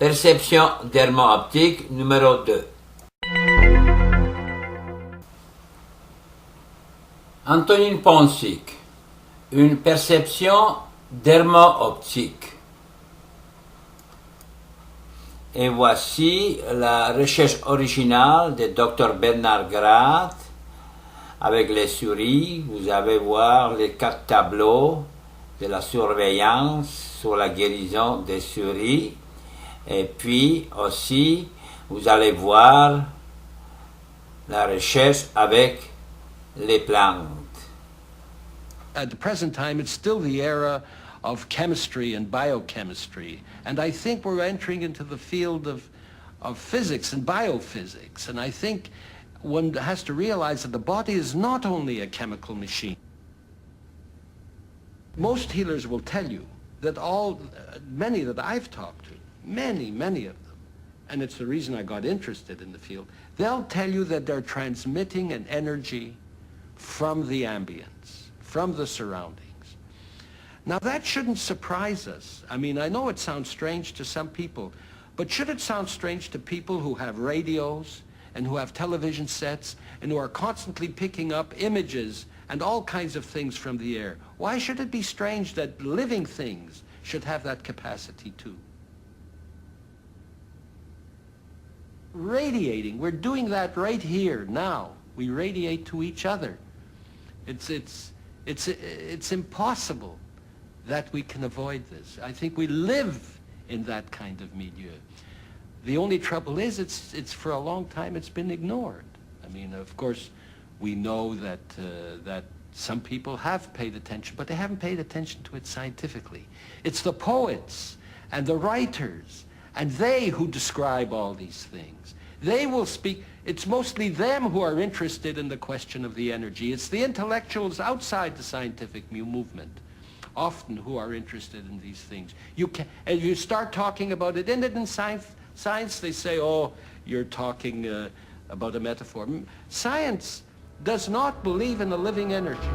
Perception dermo-optique numéro 2. Antonin Ponsik. Une perception dermo-optique. Et voici la recherche originale de Dr Bernard Grath avec les souris. Vous allez voir les 4 tableaux de la surveillance sur la guérison des souris. Et puis aussi, vous allez voir la recherche avec les plantes. At the present time, it's still the era of chemistry and biochemistry. And I think we're entering into the field of physics and biophysics. And I think one has to realize that the body is not only a chemical machine. Most healers will tell you that many that I've talked to, many of them, and it's the reason I got interested in the field, they'll tell you that they're transmitting an energy from the ambience, from the surroundings. Now that shouldn't surprise us. I mean, I know it sounds strange to some people, but should it sound strange to people who have radios and who have television sets and who are constantly picking up images and all kinds of things from the air? Why should it be strange that living things should have that capacity too? Radiating, we're doing that right here, now. We radiate to each other. It's impossible that we can avoid this. I think we live in that kind of milieu. The only trouble is it's for a long time it's been ignored. I mean, of course, we know that some people have paid attention, but they haven't paid attention to it scientifically. It's the poets and the writers, and they who describe all these things. They will speak. It's mostly them who are interested in the question of the energy. It's the intellectuals outside the scientific movement, often, who are interested in these things. As you start talking about it, in science they say, oh, you're talking about a metaphor. Science does not believe in a living energy.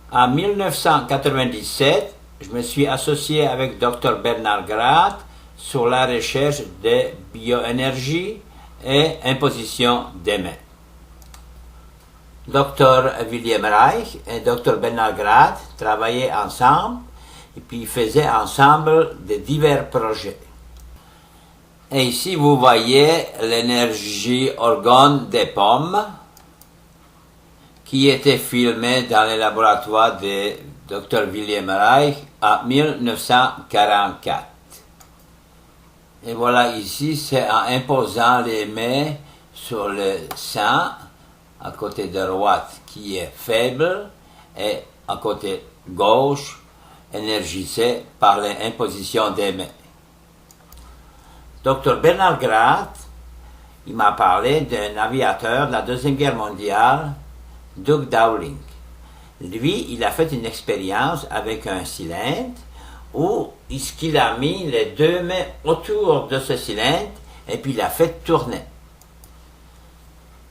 En 1997, je me suis associé avec Dr Bernard Grath sur la recherche de bioénergie et imposition des mains. Dr William Reich et Dr Bernard Grath travaillaient ensemble et puis faisaient ensemble de divers projets. Et ici vous voyez l'énergie orgone des pommes qui était filmée dans le laboratoire de Dr William Reich en 1944. Et voilà, ici, c'est en imposant les mains sur le sein, à côté de droite qui est faible, et à côté gauche, énergisé par l'imposition des mains. Dr Bernard Grath, il m'a parlé d'un aviateur de la Deuxième Guerre mondiale, Doug Dowling. Lui, il a fait une expérience avec un cylindre où il a mis les 2 mains autour de ce cylindre et puis il a fait tourner.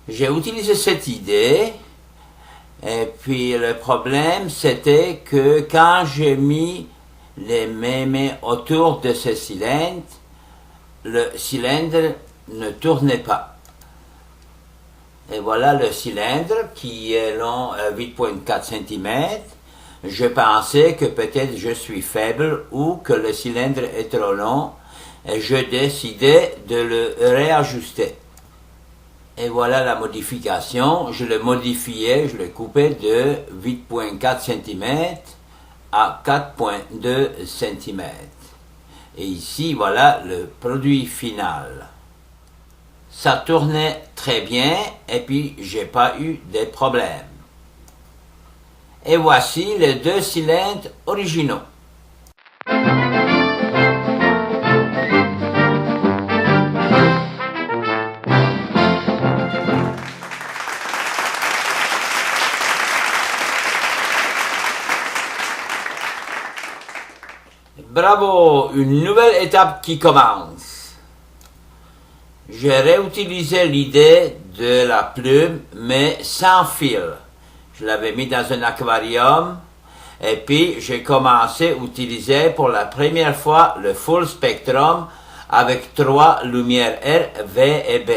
J'ai utilisé cette idée et puis le problème c'était que quand j'ai mis les mains autour de ce cylindre, le cylindre ne tournait pas. Et voilà le cylindre qui est long 8,4 cm. Je pensais que peut-être je suis faible ou que le cylindre est trop long et je décidais de le réajuster. Et voilà la modification. Je le modifiais, je le coupais de 8,4 cm à 4,2 cm. Et ici, voilà le produit final. Ça tournait très bien et puis j'ai pas eu de problème. Et voici les 2 cylindres originaux. Bravo, une nouvelle étape qui commence. J'ai réutilisé l'idée de la plume, mais sans fil. Je l'avais mis dans un aquarium et puis j'ai commencé à utiliser pour la première fois le full spectrum avec 3 lumières R, V et B.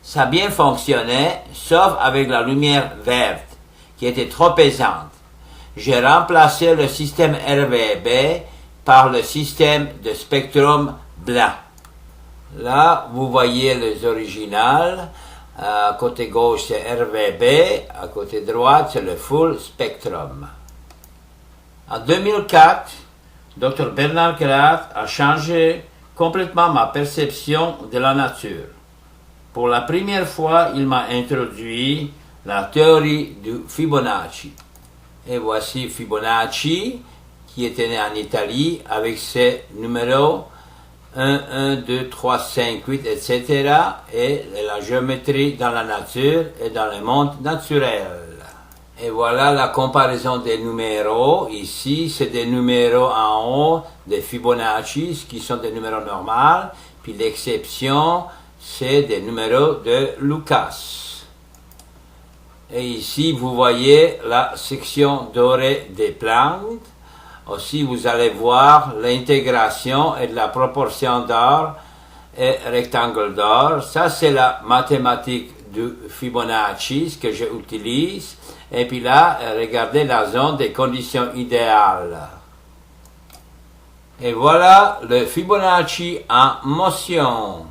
Ça a bien fonctionné, sauf avec la lumière verte, qui était trop pesante. J'ai remplacé le système RVB par le système de spectrum blanc. Là, vous voyez les originales. À côté gauche, c'est RVB. À côté droite, c'est le full spectrum. En 2004, Dr. Bernard Kraft a changé complètement ma perception de la nature. Pour la première fois, il m'a introduit la théorie du Fibonacci. Et voici Fibonacci, qui était né en Italie, avec ses numéros 1, 1, 2, 3, 5, 8, etc. et la géométrie dans la nature et dans le monde naturel. Et voilà la comparaison des numéros. Ici, c'est des numéros en haut des Fibonacci, qui sont des numéros normaux. Puis l'exception, c'est des numéros de Lucas. Et ici, vous voyez la section dorée des plantes. Aussi, vous allez voir l'intégration et la proportion d'or et rectangle d'or. Ça, c'est la mathématique du Fibonacci, ce que j'utilise. Et puis là, regardez la zone des conditions idéales. Et voilà le Fibonacci en motion.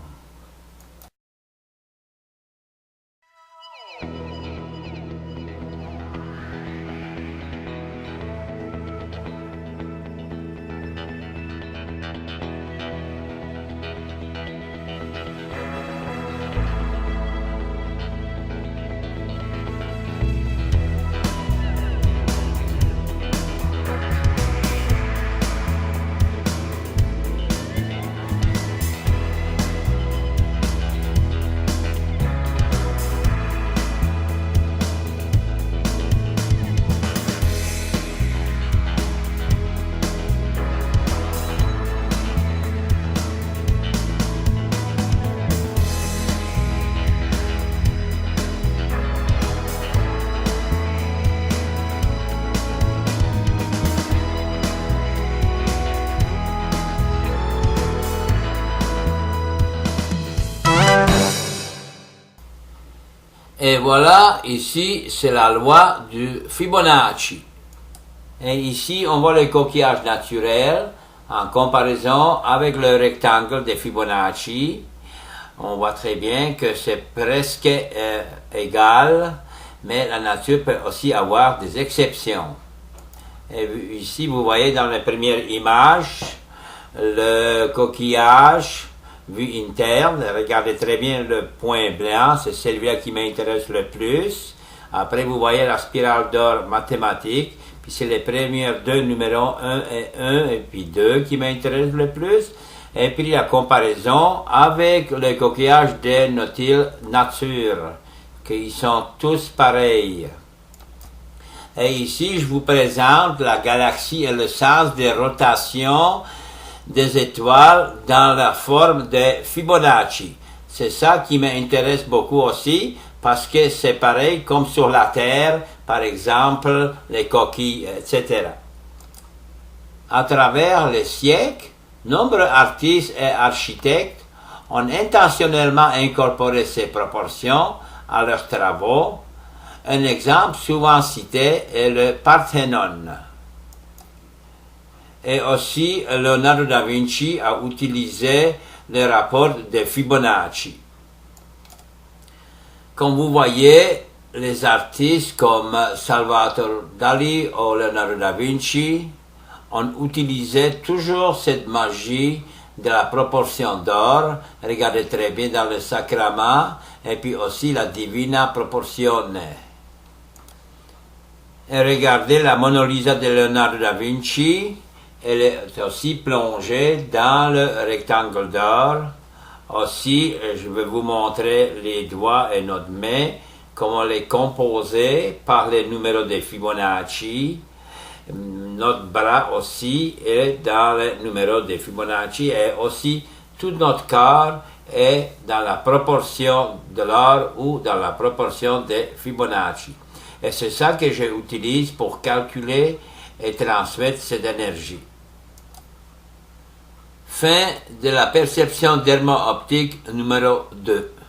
Et voilà, ici, c'est la loi du Fibonacci. Et ici, on voit le coquillage naturel en comparaison avec le rectangle de Fibonacci. On voit très bien que c'est presque égal, mais la nature peut aussi avoir des exceptions. Et ici, vous voyez dans la première image, le coquillage vue interne. Regardez très bien le point blanc, c'est celui-là qui m'intéresse le plus. Après, vous voyez la spirale d'or mathématique, puis c'est les premiers deux numéros 1 et puis 2 qui m'intéressent le plus. Et puis la comparaison avec le coquillage des Nautiles nature, qu'ils sont tous pareils. Et ici, je vous présente la galaxie et le sens des rotations des étoiles dans la forme de Fibonacci. C'est ça qui m'intéresse beaucoup aussi, parce que c'est pareil comme sur la Terre, par exemple, les coquilles, etc. À travers les siècles, nombreux artistes et architectes ont intentionnellement incorporé ces proportions à leurs travaux. Un exemple souvent cité est le Parthénon. Et aussi, Leonardo da Vinci a utilisé le rapport de Fibonacci. Comme vous voyez, les artistes comme Salvador Dali ou Leonardo da Vinci ont utilisé toujours cette magie de la proportion d'or. Regardez très bien dans le Sacrament, et puis aussi la Divina Proportione. Et regardez la Mona Lisa de Leonardo da Vinci. Elle est aussi plongée dans le rectangle d'or. Aussi, je vais vous montrer les doigts et notre main, comment les composer par les numéros de Fibonacci. Notre bras aussi est dans les numéros de Fibonacci et aussi tout notre corps est dans la proportion de l'or ou dans la proportion de Fibonacci. Et c'est ça que j'utilise pour calculer et transmettre cette énergie. Fin de la perception dermo-optique numéro 2.